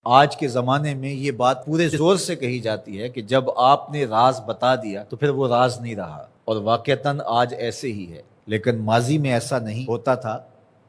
آج کے زمانے میں یہ بات پورے زور سے کہی جاتی ہے کہ جب آپ نے راز بتا دیا تو پھر وہ راز نہیں رہا، اور واقعتاً آج ایسے ہی ہے، لیکن ماضی میں ایسا نہیں ہوتا تھا۔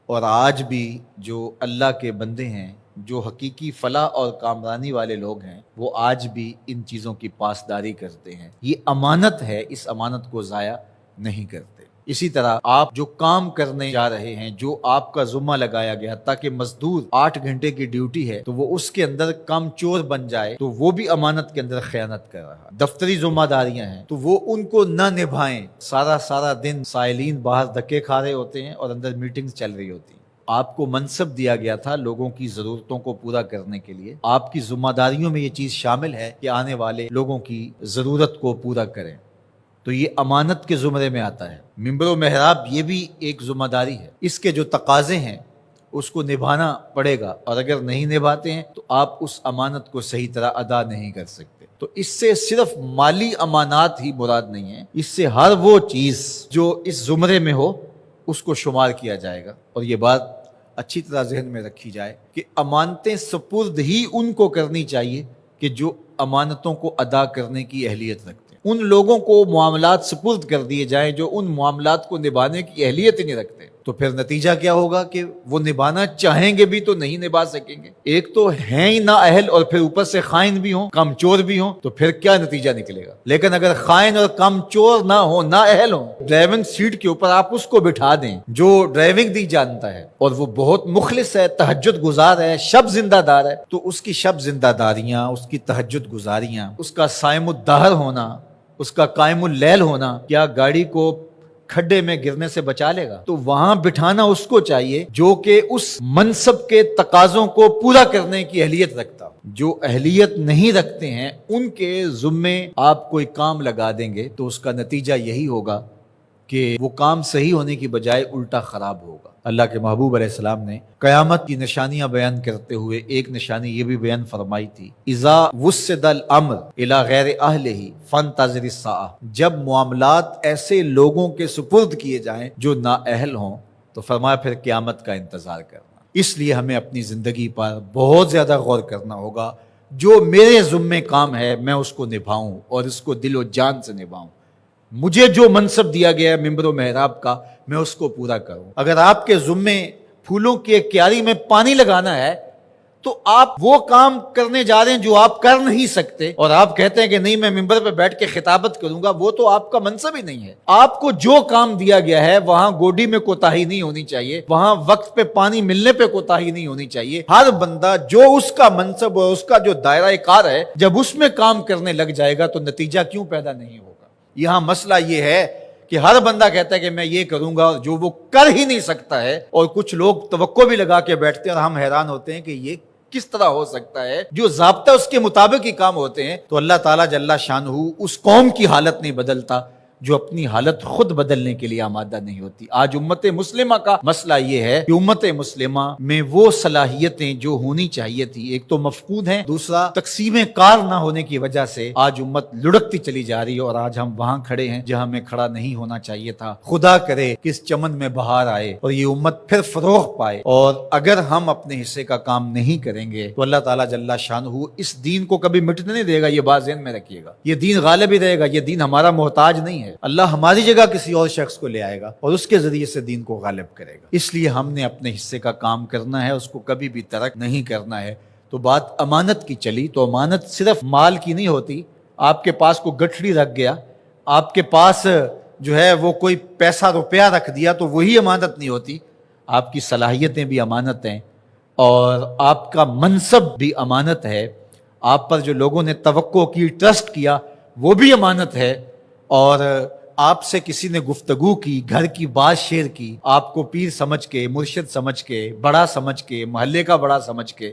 اور آج بھی جو اللہ کے بندے ہیں، جو حقیقی فلاح اور کامرانی والے لوگ ہیں، وہ آج بھی ان چیزوں کی پاسداری کرتے ہیں۔ یہ امانت ہے، اس امانت کو ضائع نہیں کرتے۔ اسی طرح آپ جو کام کرنے جا رہے ہیں، جو آپ کا ذمہ لگایا گیا، تاکہ مزدور 8 گھنٹے کی ڈیوٹی ہے تو وہ اس کے اندر کم چور بن جائے، تو وہ بھی امانت کے اندر خیانت کر رہا ہے۔ دفتری ذمہ داریاں ہیں تو وہ ان کو نہ نبھائیں، سارا دن سائلین باہر دھکے کھا رہے ہوتے ہیں اور اندر میٹنگز چل رہی ہوتی ہیں۔ آپ کو منصب دیا گیا تھا لوگوں کی ضرورتوں کو پورا کرنے کے لیے، آپ کی ذمہ داریوں میں یہ چیز شامل ہے کہ آنے والے لوگوں کی ضرورت کو پورا کریں، تو یہ امانت کے زمرے میں آتا ہے۔ منبر و محراب یہ بھی ایک ذمہ داری ہے، اس کے جو تقاضے ہیں اس کو نبھانا پڑے گا، اور اگر نہیں نبھاتے ہیں تو آپ اس امانت کو صحیح طرح ادا نہیں کر سکتے۔ تو اس سے صرف مالی امانات ہی مراد نہیں ہے، اس سے ہر وہ چیز جو اس زمرے میں ہو اس کو شمار کیا جائے گا۔ اور یہ بات اچھی طرح ذہن میں رکھی جائے کہ امانتیں سپرد ہی ان کو کرنی چاہیے کہ جو امانتوں کو ادا کرنے کی اہلیت رکھتے ہیں۔ ان لوگوں کو معاملات سپرد کر دیے جائیں جو ان معاملات کو نبھانے کی اہلیت ہی نہیں رکھتے، تو پھر نتیجہ کیا ہوگا کہ وہ نبھانا چاہیں گے بھی تو نہیں نبھا سکیں گے۔ ایک تو ہیں ہی نا اہل، اور پھر اوپر سے خائن بھی ہوں، کم چور بھی ہوں، تو پھر کیا نتیجہ نکلے گا؟ لیکن اگر خائن اور کم چور نہ ہو، نا اہل ہوں، ڈرائیونگ سیٹ کے اوپر آپ اس کو بٹھا دیں جو ڈرائیونگ نہیں جانتا ہے اور وہ بہت مخلص ہے، تہجد گزار ہے، شب زندہ دار ہے، تو اس کی شب زندہ داریاں، اس کی تہجد گزاریاں، اس کا صائم الدہر ہونا، اس کا قائم اللیل ہونا، کیا گاڑی کو کھڈے میں گرنے سے بچا لے گا؟ تو وہاں بٹھانا اس کو چاہیے جو کہ اس منصب کے تقاضوں کو پورا کرنے کی اہلیت رکھتا ہو۔ جو اہلیت نہیں رکھتے ہیں ان کے ذمے آپ کوئی کام لگا دیں گے تو اس کا نتیجہ یہی ہوگا کہ وہ کام صحیح ہونے کی بجائے الٹا خراب ہوگا۔ اللہ کے محبوب علیہ السلام نے قیامت کی نشانیاں بیان کرتے ہوئے ایک نشانی یہ بھی بیان فرمائی تھی، اذا وسد الامر الی غیر اہلہ فانتظر الساعہ، جب معاملات ایسے لوگوں کے سپرد کیے جائیں جو نااہل ہوں تو فرمایا پھر قیامت کا انتظار کرنا۔ اس لیے ہمیں اپنی زندگی پر بہت زیادہ غور کرنا ہوگا، جو میرے ذمے کام ہے میں اس کو نبھاؤں اور اس کو دل و جان سے نبھاؤں۔ مجھے جو منصب دیا گیا ہے ممبر و محراب کا، میں اس کو پورا کروں۔ اگر آپ کے ذمے پھولوں کی ایک کیاری میں پانی لگانا ہے تو آپ وہ کام کرنے جا رہے ہیں جو آپ کر نہیں سکتے، اور آپ کہتے ہیں کہ نہیں میں ممبر پہ بیٹھ کے خطابت کروں گا، وہ تو آپ کا منصب ہی نہیں ہے۔ آپ کو جو کام دیا گیا ہے وہاں گوڈی میں کوتاہی نہیں ہونی چاہیے، وہاں وقت پہ پانی ملنے پہ کوتاہی نہیں ہونی چاہیے۔ ہر بندہ جو اس کا منصب اور اس کا جو دائرہ کار ہے، جب اس میں کام کرنے لگ جائے گا تو نتیجہ کیوں پیدا نہیں ہوگا؟ یہاں مسئلہ یہ ہے کہ ہر بندہ کہتا ہے کہ میں یہ کروں گا جو وہ کر ہی نہیں سکتا ہے، اور کچھ لوگ توقع بھی لگا کے بیٹھتے ہیں اور ہم حیران ہوتے ہیں کہ یہ کس طرح ہو سکتا ہے، جو ضابطہ اس کے مطابق ہی کام ہوتے ہیں۔ تو اللہ تعالیٰ جل شانہ اس قوم کی حالت نہیں بدلتا جو اپنی حالت خود بدلنے کے لیے آمادہ نہیں ہوتی۔ آج امت مسلمہ کا مسئلہ یہ ہے کہ امت مسلمہ میں وہ صلاحیتیں جو ہونی چاہیے تھی، ایک تو مفقود ہیں، دوسرا تقسیم کار نہ ہونے کی وجہ سے آج امت لڑکتی چلی جا رہی ہے، اور آج ہم وہاں کھڑے ہیں جہاں ہمیں کھڑا نہیں ہونا چاہیے تھا۔ خدا کرے کہ اس چمن میں بہار آئے اور یہ امت پھر فروغ پائے، اور اگر ہم اپنے حصے کا کام نہیں کریں گے تو اللہ تعالیٰ جل شانہ اس دین کو کبھی مٹنے نہیں دے گا۔ یہ بات ذہن میں رکھیے گا، یہ دین غالب ہی رہے گا، یہ دین ہمارا محتاج نہیں ہے۔ اللہ ہماری جگہ کسی اور شخص کو لے آئے گا اور اس کے ذریعے سے دین کو غالب کرے گا۔ اس لیے ہم نے اپنے حصے کا کام کرنا ہے، اس کو کبھی بھی ترک نہیں کرنا ہے۔ تو بات امانت کی چلی، تو امانت صرف مال کی نہیں ہوتی۔ آپ کے پاس کوئی گٹھڑی رکھ گیا، آپ کے پاس جو ہے وہ کوئی پیسہ روپیہ رکھ دیا تو وہی امانت نہیں ہوتی۔ آپ کی صلاحیتیں بھی امانت ہیں، اور آپ کا منصب بھی امانت ہے۔ آپ پر جو لوگوں نے توقع کی، ٹرسٹ کیا، وہ بھی امانت ہے۔ اور آپ سے کسی نے گفتگو کی، گھر کی بات شیئر کی، آپ کو پیر سمجھ کے، مرشد سمجھ کے، بڑا سمجھ کے، محلے کا بڑا سمجھ کے،